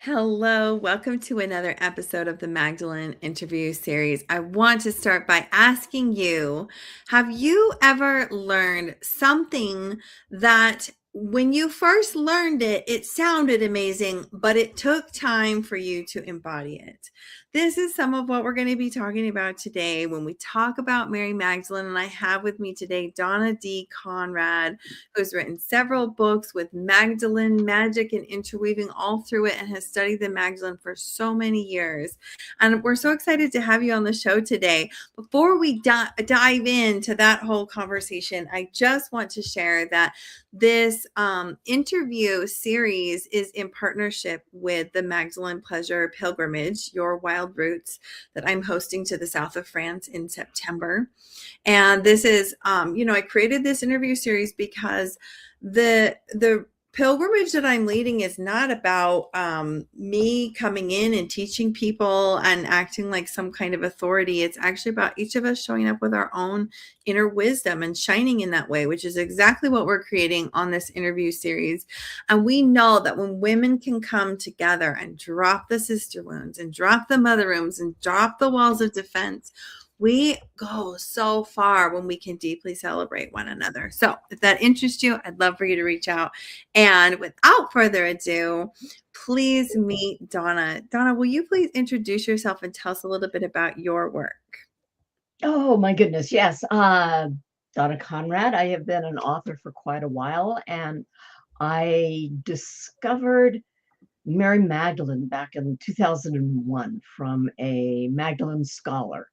Hello, welcome to another episode of the Magdalene Interview Series. I want to start by asking you, have you ever learned something that when you first learned it, it sounded amazing, but it took time for you to embody it? This is some of what we're going to be talking about today when we talk about Mary Magdalene. And I have with me today Donna D. Conrad, who's written several books with Magdalene, magic and interweaving all through it, and has studied the Magdalene for so many years. And we're so excited to have you on the show today. Before we dive into that whole conversation, I just want to share that this interview series is in partnership with the Magdalene Pleasure Pilgrimage, Your Wild Roots, that I'm hosting to the south of France in September. And this is, I created this interview series because the pilgrimage that I'm leading is not about me coming in and teaching people and acting like some kind of authority. It's actually about each of us showing up with our own inner wisdom and shining in that way, which is exactly what we're creating on this interview series. And we know that when women can come together and drop the sister wounds and drop the mother wounds and drop the walls of defense, we go so far when we can deeply celebrate one another. So if that interests you, I'd love for you to reach out. And without further ado, please meet Donna. Donna, will you please introduce yourself and tell us a little bit about your work? Oh my goodness, yes. Donna Conrad. I have been an author for quite a while, and I discovered Mary Magdalene back in 2001 from a Magdalene scholar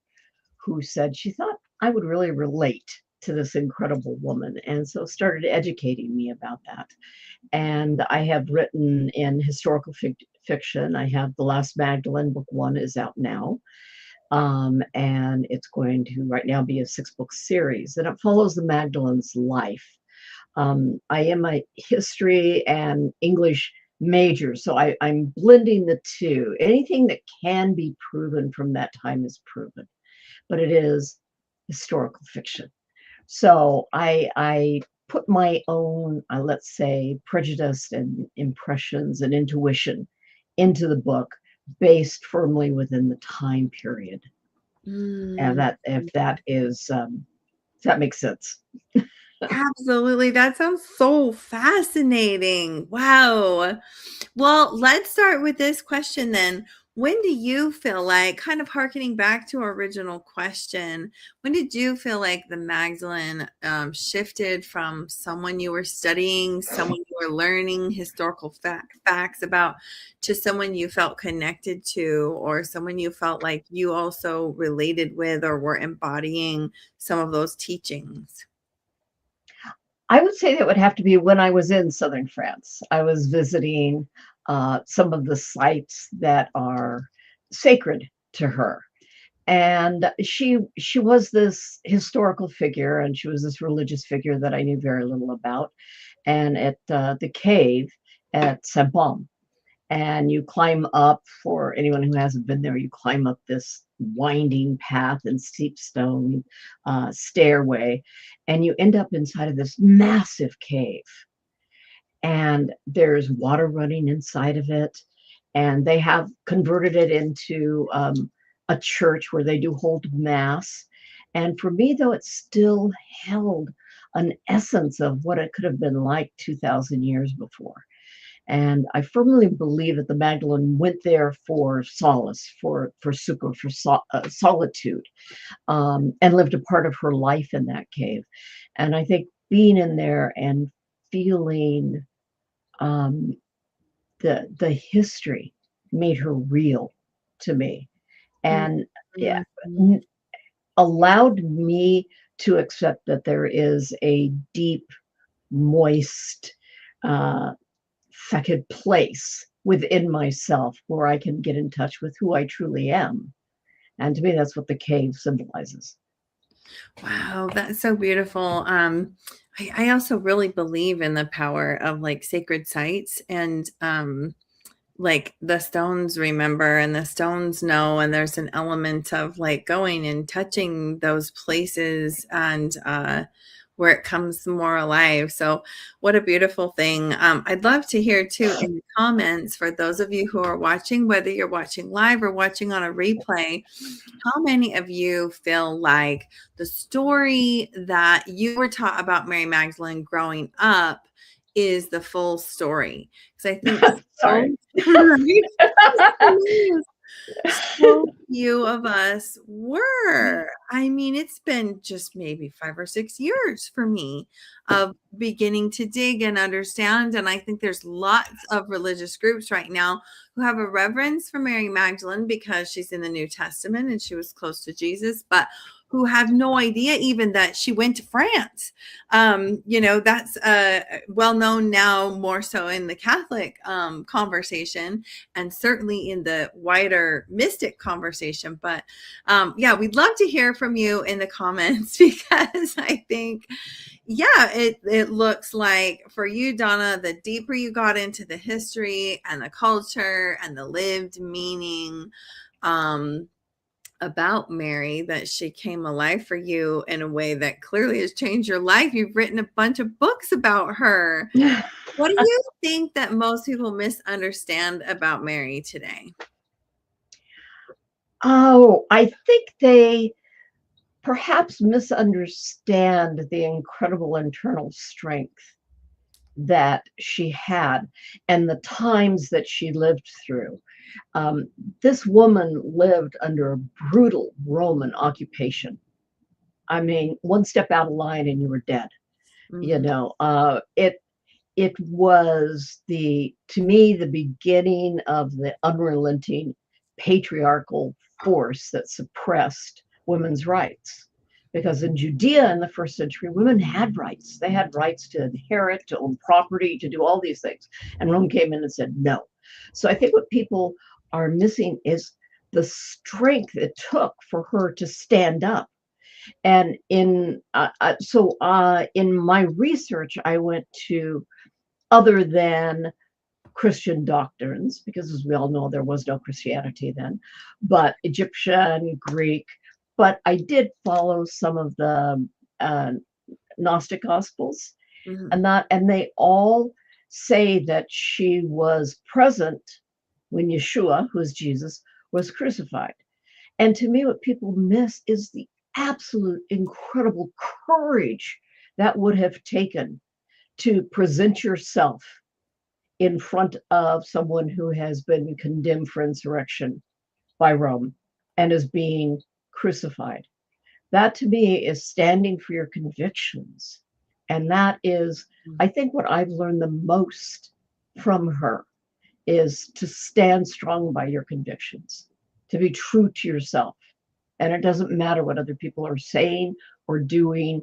who said she thought I would really relate to this incredible woman, and so started educating me about that. And I have written in historical fiction. I have The Last Magdalene, book one is out now. And it's going to right now be a 6-book series, and it follows the Magdalene's life. I am a history and English major, so I'm blending the two. Anything that can be proven from that time is proven, but it is historical fiction. So I put my own, let's say, prejudice and impressions and intuition into the book, based firmly within the time period. And that, if that is, if that makes sense. Absolutely. That sounds so fascinating. Wow. Well, let's start with this question then. When do you feel like, kind of harkening back to our original question, when did you feel like the Magdalene shifted from someone you were studying, someone you were learning historical facts about, to someone you felt connected to, or someone you felt like you also related with or were embodying some of those teachings? I would say that would have to be when I was in southern France. I was visiting some of the sites that are sacred to her. And she was this historical figure, and she was this religious figure that I knew very little about. And at the cave at Saint-Baume, and you climb up, for anyone who hasn't been there, you climb up this winding path and steep stone stairway, and you end up inside of this massive cave, and there's water running inside of it, and they have converted it into a church where they do hold mass. And for me, though, it still held an essence of what it could have been like 2,000 years before. And I firmly believe that the Magdalene went there for solace, for succor, for solitude, and lived a part of her life in that cave. And I think being in there and feeling um, the history made her real to me, and yeah, Mhm. allowed me to accept that there is a deep, moist, uh, fecid place within myself where I can get in touch with who I truly am. And to me, that's what the cave symbolizes. Wow, that's so beautiful. I also really believe in the power of like sacred sites and like the stones remember and the stones know, and there's an element of like going and touching those places and where it comes more alive. So what a beautiful thing. I'd love to hear too in the comments for those of you who are watching, whether you're watching live or watching on a replay, how many of you feel like the story that you were taught about Mary Magdalene growing up is the full story? Because I think Sorry. so, right? So few of us were. I mean, it's been just maybe 5 or 6 years for me of beginning to dig and understand, and I think there's lots of religious groups right now who have a reverence for Mary Magdalene because she's in the New Testament and she was close to Jesus, but who have no idea even that she went to France. That's well known now more so in the Catholic conversation, and certainly in the wider mystic conversation. But yeah, we'd love to hear from you in the comments because I think, yeah, it looks like for you, Donna, the deeper you got into the history and the culture and the lived meaning about Mary, that she came alive for you in a way that clearly has changed your life. You've written a bunch of books about her. What do you think that most people misunderstand about Mary today? Oh, I think they perhaps misunderstand the incredible internal strength that she had and the times that she lived through. Um, this woman lived under a brutal Roman occupation. I mean, one step out of line and you were dead. You Mhm. know, it was to me the beginning of the unrelenting patriarchal force that suppressed women's rights. Because in Judea in the first century, women had rights. They had rights to inherit, to own property, to do all these things. And Rome came in and said no. So I think what people are missing is the strength it took for her to stand up. And in my research, I went to other than Christian doctrines, because as we all know, there was no Christianity then, but Egyptian, Greek. But I did follow some of the uh, Gnostic Gospels, Mhm. and they all say that she was present when Yeshua, who is Jesus, was crucified. And to me, what people miss is the absolute incredible courage that would have taken to present yourself in front of someone who has been condemned for insurrection by Rome and is being crucified. That to me is standing for your convictions. And that is, I think, what I've learned the most from her is to stand strong by your convictions, to be true to yourself. And it doesn't matter what other people are saying or doing,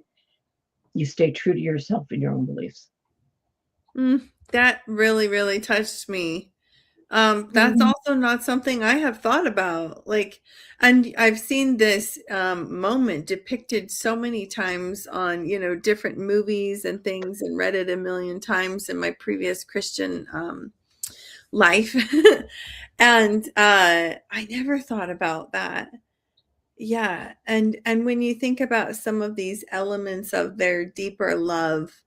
you stay true to yourself and your own beliefs. That really, really touched me. That's Mhm. also not something I have thought about. Like, and I've seen this moment depicted so many times on, different movies and things, and read it a million times in my previous Christian life. And I never thought about that. Yeah, and when you think about some of these elements of their deeper love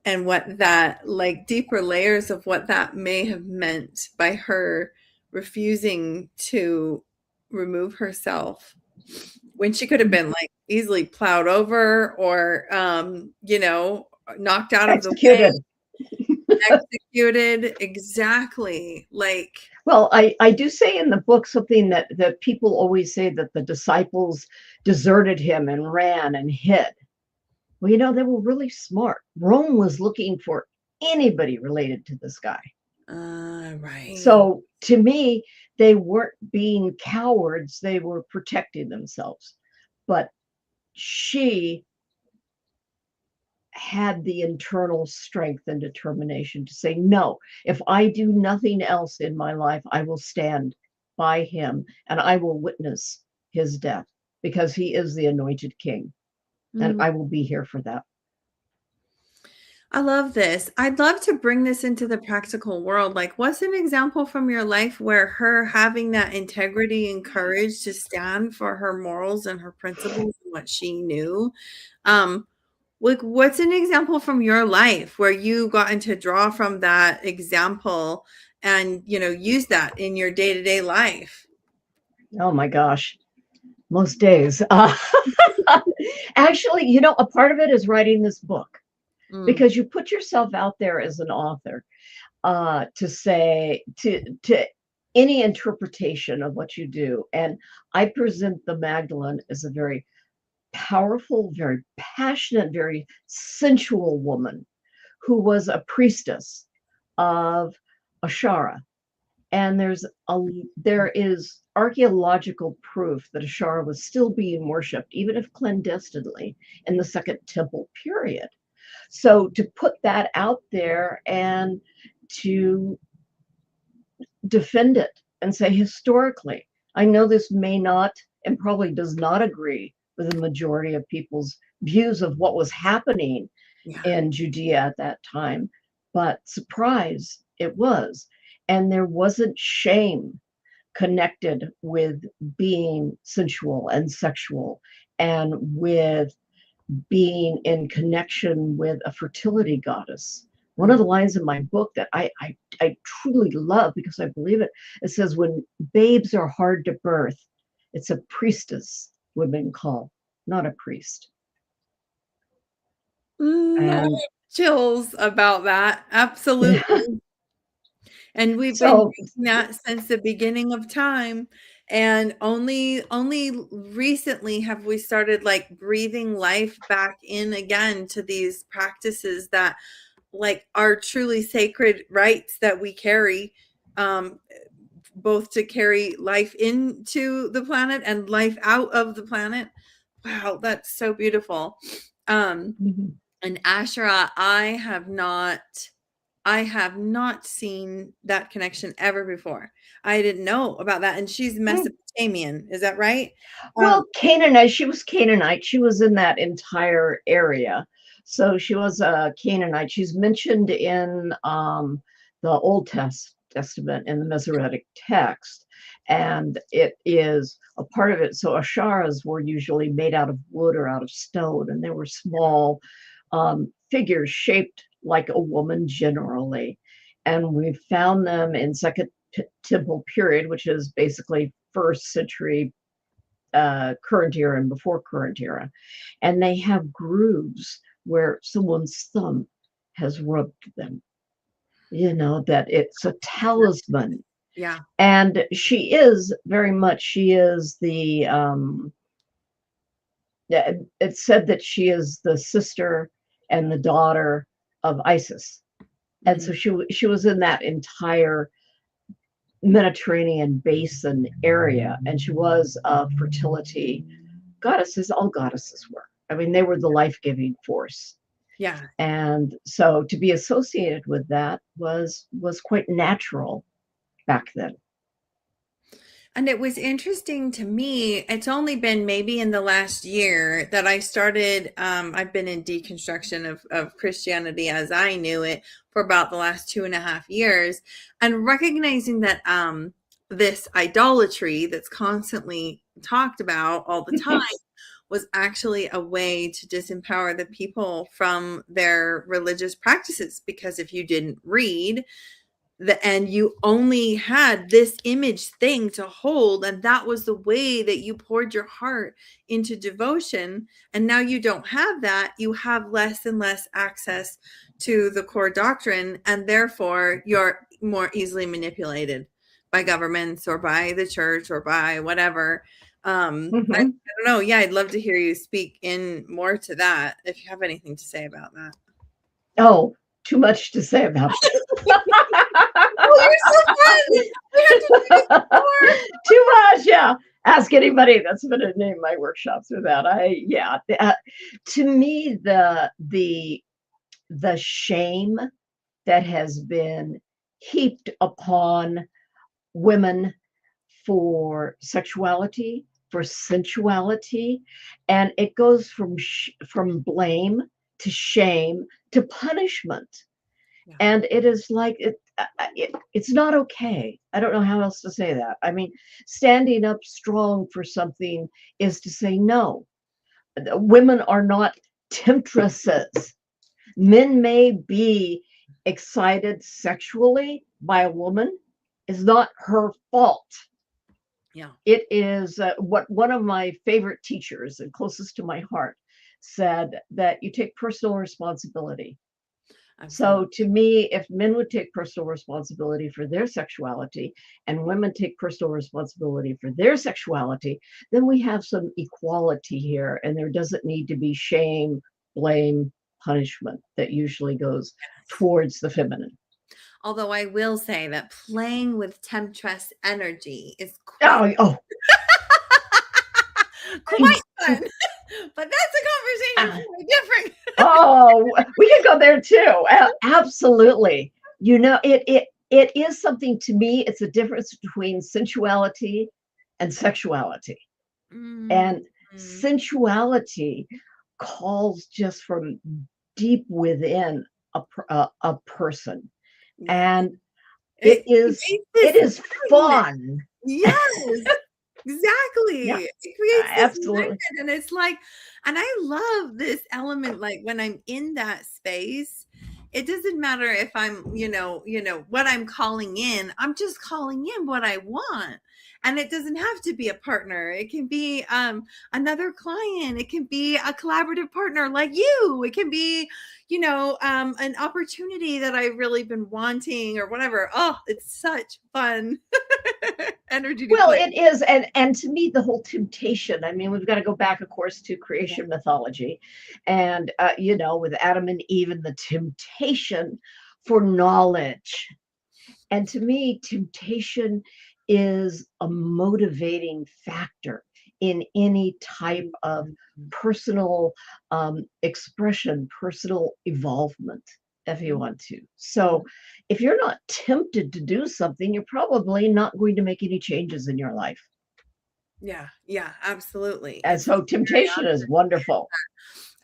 and what that, like, deeper layers of what that may have meant by her refusing to remove herself when she could have been, like, easily plowed over or, knocked out of the way, Executed. executed. Exactly. Like, Well, I do say in the book something that people always say that the disciples deserted him and ran and hid. Well, they were really smart. Rome was looking for anybody related to this guy. right. So to me, they weren't being cowards, they were protecting themselves. But she had the internal strength and determination to say, no, if I do nothing else in my life, I will stand by him and I will witness his death because he is the anointed king. And Mm. I will be here for that. I love this. I'd love to bring this into the practical world. Like, what's an example from your life where her having that integrity and courage to stand for her morals and her principles and what she knew? Um, Like, what's an example from your life where you gotten to draw from that example and, use that in your day-to-day life? Oh my gosh, most days. Actually, a part of it is writing this book Mm, because you put yourself out there as an author to say to any interpretation of what you do. And I present the Magdalene as a very powerful, very passionate, very sensual woman who was a priestess of Ashara. And there is archaeological proof that Ashara was still being worshipped, even if clandestinely, in the Second Temple period. So to put that out there and to defend it and say historically, I know this may not and probably does not agree with the majority of people's views of what was happening yeah. in Judea at that time, but surprise, it was. And there wasn't shame connected with being sensual and sexual and with being in connection with a fertility goddess. One of Mm. the lines in my book that I truly love because I believe it, it says, when babes are hard to birth, it's a priestess women call, not a priest. I have And chills about that. Absolutely. And we've been so, doing that since the beginning of time. And only recently have we started like breathing life back in again to these practices that like are truly sacred rights that we carry, um, both to carry life into the planet and life out of the planet. Wow, that's so beautiful. Um, mhm. and Asherah, I have not seen that connection ever before. I didn't know about that, and she's Mesopotamian, is that right? Um, Well, Canaanite, she was Canaanite. She was in that entire area. So she was a Canaanite. She's mentioned in the Old Testament in the Masoretic text. And it is a part of it. So asharas were usually made out of wood or out of stone, and they were small figures shaped like a woman generally. And we found them in Second Temple period, which is basically first century current era and before current era. And they have grooves where someone's thumb has rubbed them, that it's a talisman. yeah. And she is very much, she is it's said that she is the sister and the daughter of Isis. And Mhm. so she was in that entire Mediterranean basin area, and she was a fertility goddesses. All goddesses were. I mean, they were the life giving force. Yeah. And so to be associated with that was quite natural back then. And it was interesting to me. It's only been maybe in the last year that I started. I've been in deconstruction of Christianity as I knew it for about the last 2.5 years, and recognizing that this idolatry that's constantly talked about all the time was actually a way to disempower the people from their religious practices. Because if you didn't read, and you only had this image thing to hold, and that was the way that you poured your heart into devotion, and now you don't have that, you have less and less access to the core doctrine, and therefore you're more easily manipulated by governments or by the church or by whatever. I Mm-hmm. don't know. Yeah, I'd love to hear you speak in more to that if you have anything to say about that. Oh, too much to say about Oh, you're so fun. We have to do this more. too much. Yeah. Ask anybody that's been in any of my workshops with that. Yeah. To me, the shame that has been heaped upon women for sexuality, for sensuality, and it goes from blame to shame to punishment. Yeah. And it is like it's not okay. I don't know how else to say that. I mean, standing up strong for something is to say no. Women are not temptresses. Men may be excited sexually by a woman. Is not her fault. Yeah. It is what one of my favorite teachers and closest to my heart said, that you take personal responsibility. Absolutely. So to me, if men would take personal responsibility for their sexuality and women take personal responsibility for their sexuality, then we have some equality here, and there doesn't need to be shame, blame, punishment that usually goes Yes. towards the feminine. Although I will say that playing with temptress energy is quite Oh, oh, quite fun. But that's a conversation uh, for a different. oh, we can go there too. Absolutely. You know, it is something to me. It's a difference between sensuality and sexuality. Mm, And mm, sensuality calls just from deep within a person, yes. and It creates it this is magnet. fun. Yes. Yeah, Exactly. It creates this absolutely. magnet, and it's like, and I love this element, like when I'm in that space, it doesn't matter if I'm, what I'm calling in. I'm just calling in what I want. And it doesn't have to be a partner. It can be another client. It can be a collaborative partner like you. It can be, an opportunity that I've really been wanting or whatever. Oh, it's such fun energy to Well, play. it is, and to me, the whole temptation. I mean, we've got to go back, of course, to creation mythology, and with Adam and Eve and the temptation for knowledge. And to me, temptation is a motivating factor in any type of personal expression, personal evolvement, if you want to. So, if you're not tempted to do something, you're probably not going to make any changes in your life. Yeah, yeah, absolutely. And It's so, very temptation is wonderful.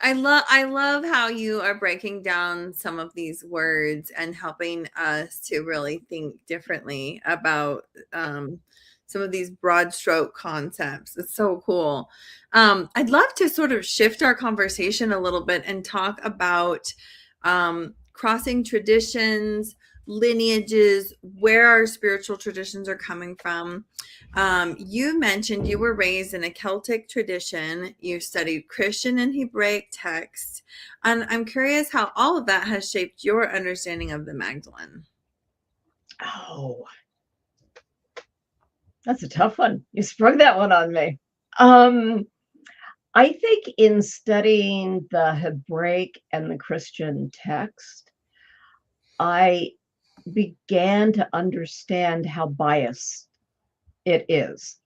I love how you are breaking down some of these words and helping us to really think differently about some of these broad stroke concepts. It's so cool. I'd love to sort of shift our conversation a little bit and talk about crossing traditions, lineages, where our spiritual traditions are coming from. You mentioned you were raised in a Celtic tradition. You studied Christian and Hebraic texts. And I'm curious how all of that has shaped your understanding of the Magdalene. Oh, that's a tough one. You sprung that one on me. Um, I think in studying the Hebraic and the Christian text, I began to understand how biased it is,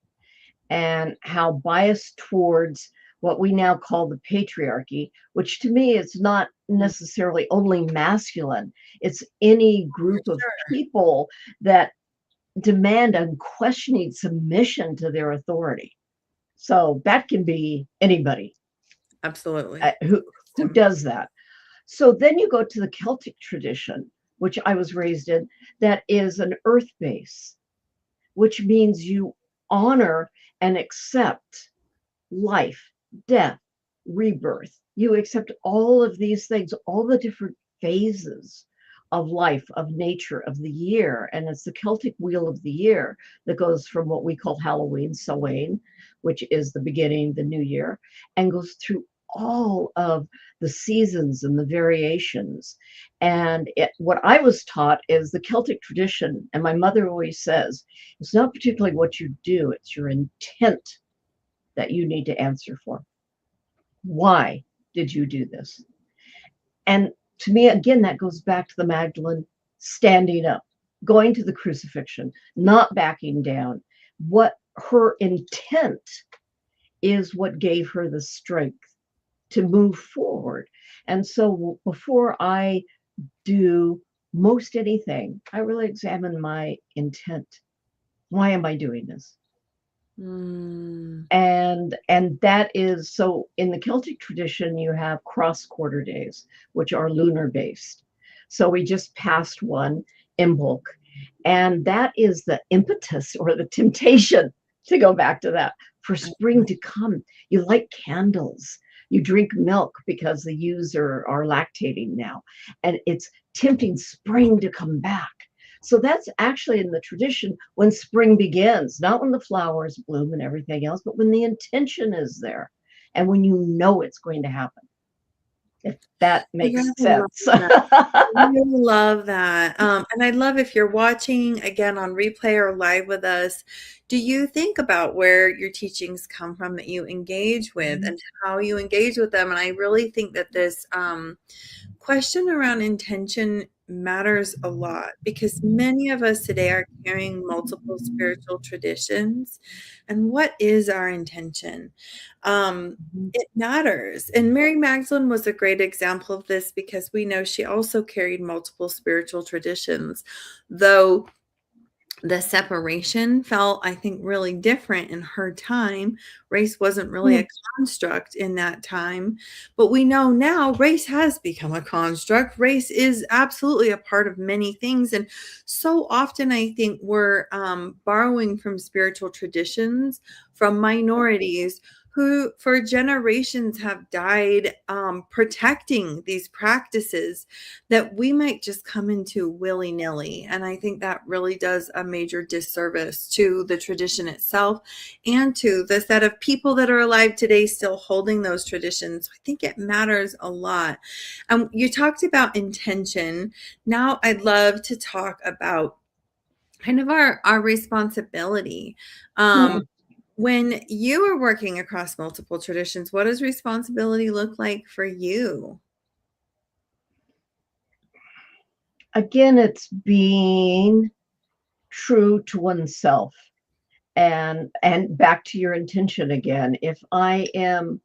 and how biased towards what we now call the patriarchy, which to me is not Mm, necessarily only masculine. It's any for group of sure. people that demand unquestioning submission to their authority. So that can be anybody Absolutely. who does that. So then you go to the Celtic tradition, which I was raised in, that is an earth base, which means you honor and accept life, death, rebirth. You accept all of these things, all the different phases of life, of nature, of the year. And it's the Celtic wheel of the year that goes from what we call Halloween, Samhain, which is the beginning of the new year, and goes through all of the seasons and the variations. And what I was taught is the Celtic tradition, and my mother always says, it's not particularly what you do, it's your intent that you need to answer for. Why did you do this? And to me, again, that goes back to the Magdalene standing up, going to the crucifixion, not backing down. What her intent is what gave her the strength to move forward. And so before I do most anything, I really examine my intent. Why am I doing this? Mm, And that is, so in the Celtic tradition you have cross quarter days, which are lunar based. So we just passed one, Imbolc, and that is the impetus or the temptation, to go back to that, for spring to come. You light candles, You drink milk because the ewes are lactating now, and it's tempting spring to come back. So that's actually in the tradition when spring begins, not when the flowers bloom and everything else, but when the intention is there and when you know it's going to happen, if that I makes really love sense. that. Really love that. And I'd love if you're watching again on replay or live with us, do you think about where your teachings come from that you engage with and how you engage with them? And I really think that this question around intention matters a lot because many of us today are carrying multiple spiritual traditions. And what is our intention? It matters. And Mary Magdalene was a great example of this because we know she also carried multiple spiritual traditions, though the separation felt, I think, really different in her time. Race wasn't really a construct in that time, but we know now race has become a construct. Race is absolutely a part of many things. And so often I think we're borrowing from spiritual traditions from minorities who for generations have died protecting these practices that we might just come into willy-nilly. And I think that really does a major disservice to the tradition itself and to the set of people that are alive today still holding those traditions. I think it matters a lot. You talked about intention. Now I'd love to talk about kind of our responsibility. When you are working across multiple traditions, what does responsibility look like for you? Again, it's being true to oneself, and back to your intention again. If I am,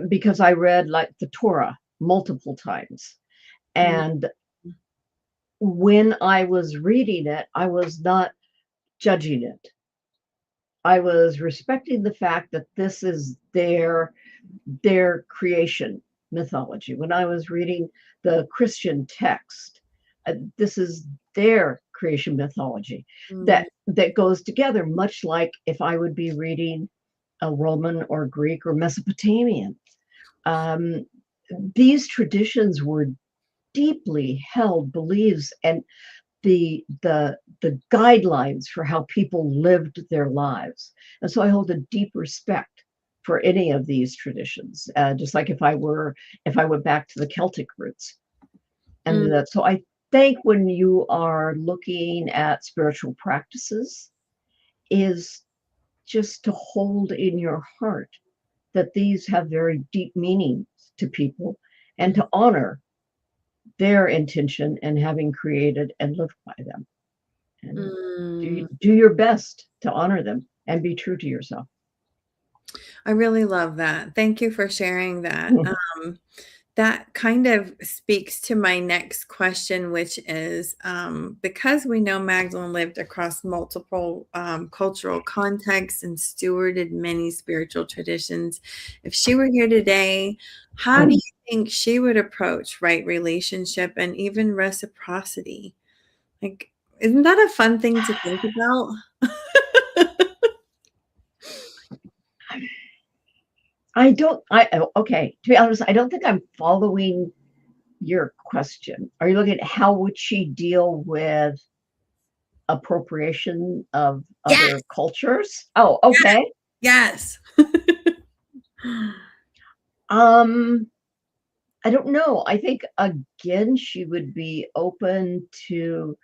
because I read like the Torah multiple times, and when I was reading it, I was not judging it. I was respecting the fact that this is their creation mythology. When I was reading the Christian text, this is their creation mythology that goes together, much like if I would be reading a Roman or Greek or Mesopotamian. These traditions were deeply held beliefs and the guidelines for how people lived their lives. And so I hold a deep respect for any of these traditions, just like if I went back to the Celtic roots. And so I think when you are looking at spiritual practices, is just to hold in your heart that these have very deep meanings to people and to honor their intention and having created and lived by them. And do your best to honor them and be true to yourself. I really love that. Thank you for sharing that. That kind of speaks to my next question, which is because we know Magdalene lived across multiple cultural contexts and stewarded many spiritual traditions. If she were here today, how do you think she would approach right relationship and even reciprocity? Like, isn't that a fun thing to think about? Okay, to be honest, I don't think I'm following your question. Are you looking at how would she deal with appropriation of Yes. other cultures? Oh, okay. Yes. I don't know. I think again she would be open to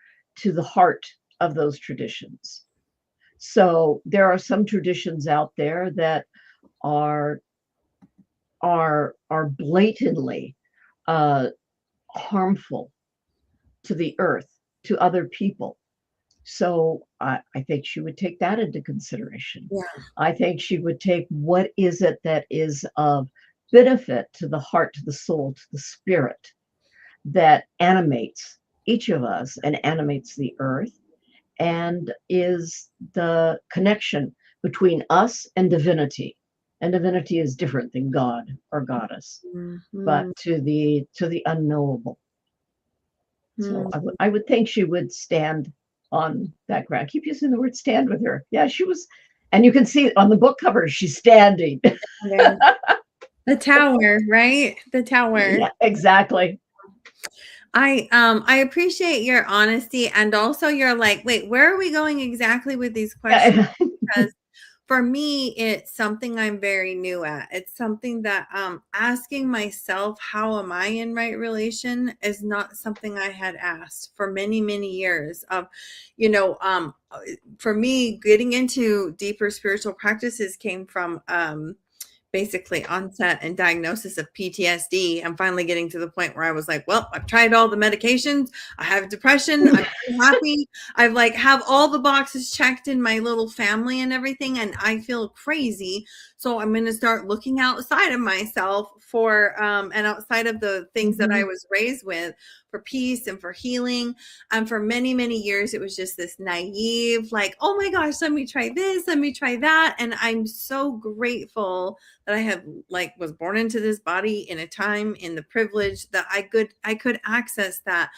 the heart of those traditions. So there are some traditions out there that are blatantly harmful to the earth, to other people. So I think she would take that into consideration. Yeah. I think she would take what is it that is of benefit to the heart, to the soul, to the spirit that animates each of us and animates the earth and is the connection between us and divinity. And divinity is different than God or goddess, but to the unknowable. So I would think she would stand on that ground. I keep using the word stand with her. Yeah, she was, and you can see on the book cover she's standing. The tower, right? The tower. Yeah, exactly. I appreciate your honesty and also your like, wait, where are we going exactly with these questions? Yeah. Because for me, it's something I'm very new at. It's something that asking myself, how am I in right relation is not something I had asked for many, many years. You know, for me, getting into deeper spiritual practices came from basically onset and diagnosis of PTSD. I'm finally getting to the point where I was like, well, I've tried all the medications. I have depression. I'm so happy. I've like have all the boxes checked in my little family and everything. And I feel crazy. So I'm going to start looking outside of myself for, and outside of the things that I Mhm. was raised with for peace and for healing. And for many, many years, it was just this naive, like, oh my gosh, let me try this, let me try that. And I'm so grateful that I have like was born into this body in a time in the privilege that I could access that.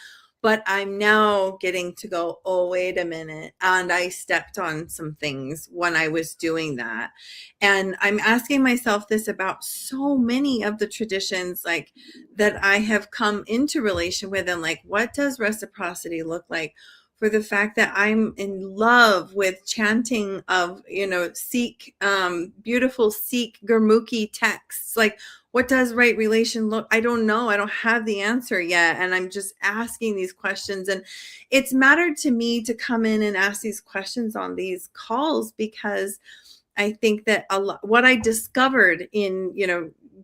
But I'm now getting to go, oh, wait a minute. And I stepped on some things when I was doing that. And I'm asking myself this about so many of the traditions like that I have come into relation with, and like, what does reciprocity look like? For the fact that I'm in love with chanting of, Sikh, beautiful Sikh Gurmukhi texts. Like, what does right relation look? I don't know. I don't have the answer yet. And I'm just asking these questions. And it's mattered to me to come in and ask these questions on these calls because I think that a lot, what I discovered in,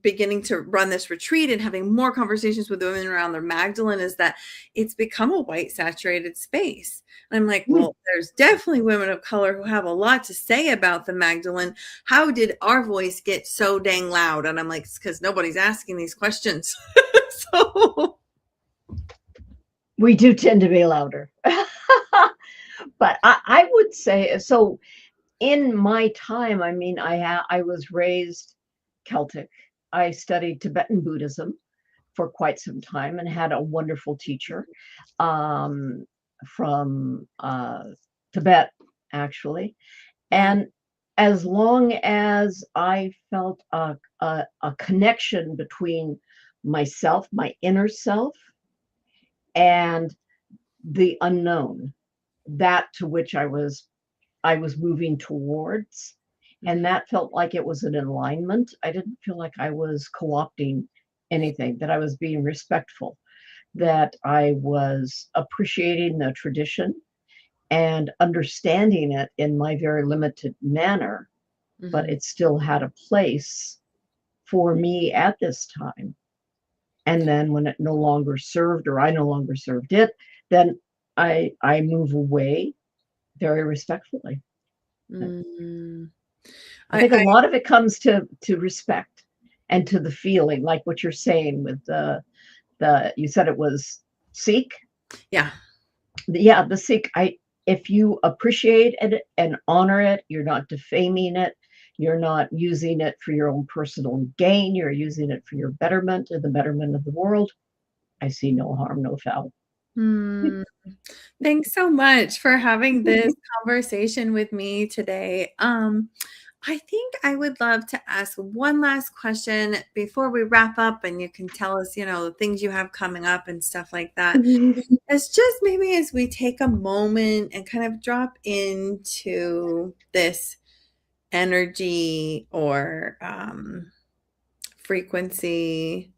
beginning to run this retreat and having more conversations with women around their Magdalene is that it's become a white saturated space. And I'm like, Mm. well, there's definitely women of color who have a lot to say about the Magdalene. How did our voice get so dang loud? And I'm like, it's because nobody's asking these questions. So We do tend to be louder. But I would say so. In my time, I mean, I was raised Celtic. I studied Tibetan Buddhism for quite some time and had a wonderful teacher um, from Tibet, actually. mm, And as long as I felt a connection between myself, my inner self, and the unknown, that to which I was moving towards, and mhm, that felt like it was an alignment. I didn't feel like I was co-opting anything, that I was being respectful, that I was appreciating the tradition and understanding it in my very limited manner, but mhm. it still had a place for me at this time. And then when it no longer served or I no longer served it, then I move away very respectfully. Mm. I I, think a I, lot of it comes to respect and to the feeling, like what you're saying with the you said it was Sikh. yeah. Yeah, the Sikh. If you appreciate it and honor it, you're not defaming it. You're not using it for your own personal gain. You're using it for your betterment and the betterment of the world. I see no harm, no foul. Hmm. Thanks so much for having this conversation with me today. I think I would love to ask one last question before we wrap up, and you can tell us, the things you have coming up and stuff like that. It's just maybe as we take a moment and kind of drop into this energy or frequency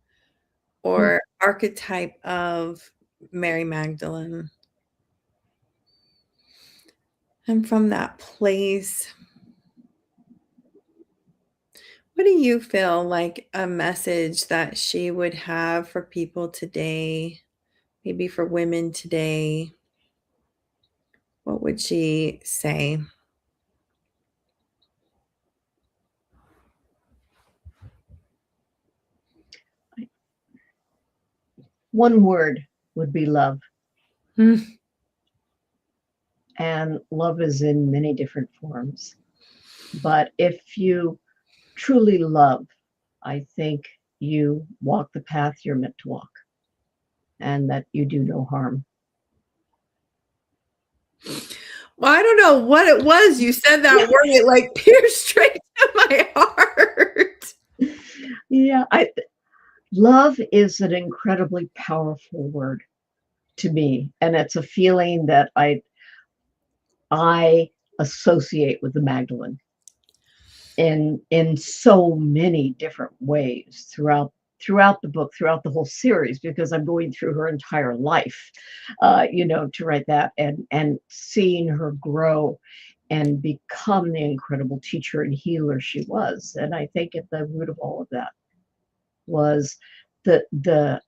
or archetype of Mary Magdalene. And from that place, what do you feel like a message that she would have for people today, maybe for women today? What would she say? One word would be love. Mm. And love is in many different forms. But if you truly love, I think you walk the path you're meant to walk and that you do no harm. Well, I don't know what it was. You said that word, it like pierced straight to my heart. Yeah, love is an incredibly powerful word to me, and it's a feeling that I associate with the Magdalene in so many different ways throughout the book, throughout the whole series, because I'm going through her entire life, to write that and seeing her grow and become the incredible teacher and healer she was. And I think at the root of all of that was the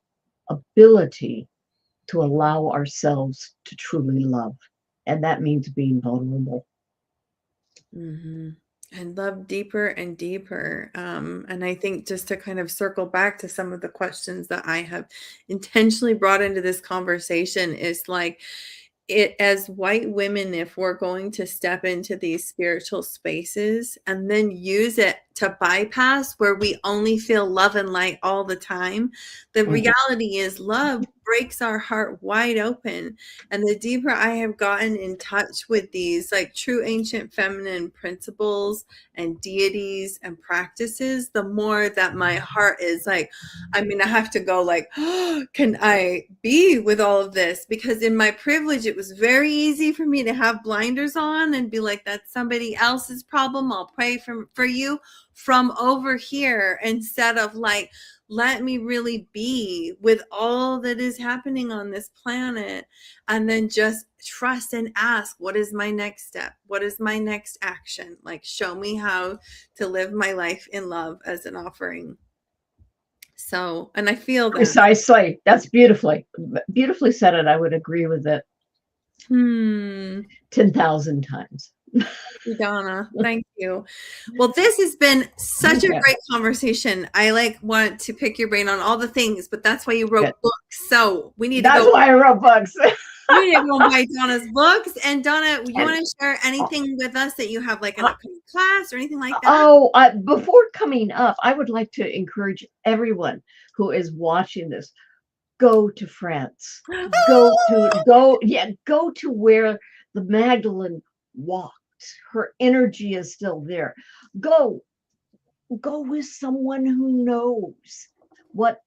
ability to allow ourselves to truly love. And that means being vulnerable. Mm-hmm. And love deeper and deeper. And I think just to kind of circle back to some of the questions that I have intentionally brought into this conversation is like, it as white women, if we're going to step into these spiritual spaces and then use it to bypass where we only feel love and light all the time, the reality is love breaks our heart wide open. And the deeper I have gotten in touch with these like true ancient feminine principles and deities and practices, the more that my heart is like, I mean, I have to go like, oh, can I be with all of this? Because in my privilege, it was very easy for me to have blinders on and be like, that's somebody else's problem. I'll pray for you from over here, instead of like, let me really be with all that is happening on this planet, and then just trust and ask, what is my next step? What is my next action? Like, show me how to live my life in love as an offering. So, and I feel that. Precisely. That's beautifully said it. I would agree with it 10,000 times. Donna, thank you. Well, this has been such a Okay. great conversation. I like want to pick your brain on all the things, but that's why you wrote Good. books. So we need to That's go. why I wrote books. We need to go and buy Donna's books. And Donna, you want to share anything with us that you have like an uh, upcoming class or anything like that? oh, before coming up, I would like to encourage everyone who is watching this, go to France. Go to where the Magdalene walked. Her energy is still there. Go go with someone who knows what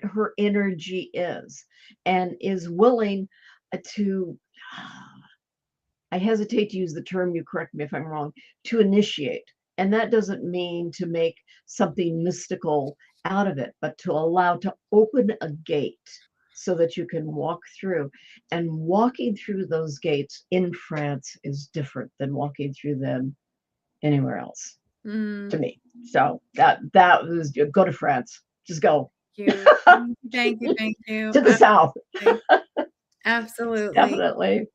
her energy is and is willing to, I hesitate to use the term, you correct me if I'm wrong, to initiate. And that doesn't mean to make something mystical out of it, but to allow to open a gate so that you can walk through. And walking through those gates in France is different than walking through them anywhere else, to me. So that was, go to France. Just go. You. Thank you. Thank you. To the south. Absolutely. Absolutely. Definitely.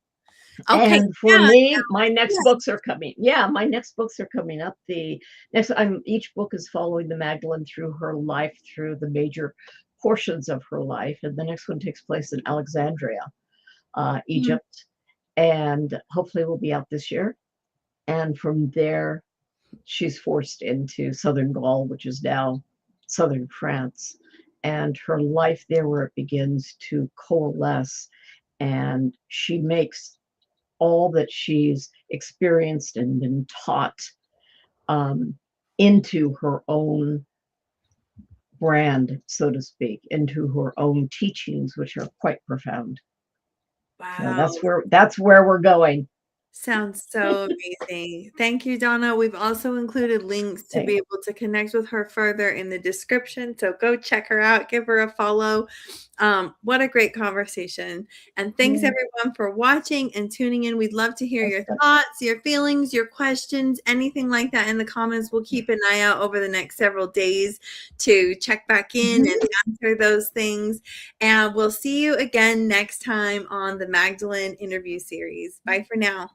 Okay. And for Yeah. me, my next Yeah. books are coming. Yeah, my next books are coming up. The next, each book is following the Magdalene through her life, through the major portions of her life, and the next one takes place in Alexandria, Mhm. Egypt, and hopefully will be out this year. And from there, she's forced into southern Gaul, which is now southern France, and her life there, where it begins to coalesce, and she makes all that she's experienced and been taught, um, into her own brand, so to speak, into her own teachings, which are quite profound. So Wow. that's where we're going. Sounds so amazing. Thank you, Donna. We've also included links to be Thanks. able to connect with her further in the description. So go check her out, give her a follow. What a great conversation. And thanks Yeah, everyone for watching and tuning in. We'd love to hear that's your good. thoughts, your feelings, your questions, anything like that in the comments. We'll keep an eye out over the next several days to check back in and answer those things. And we'll see you again next time on the Magdalene Interview Series. Bye for now.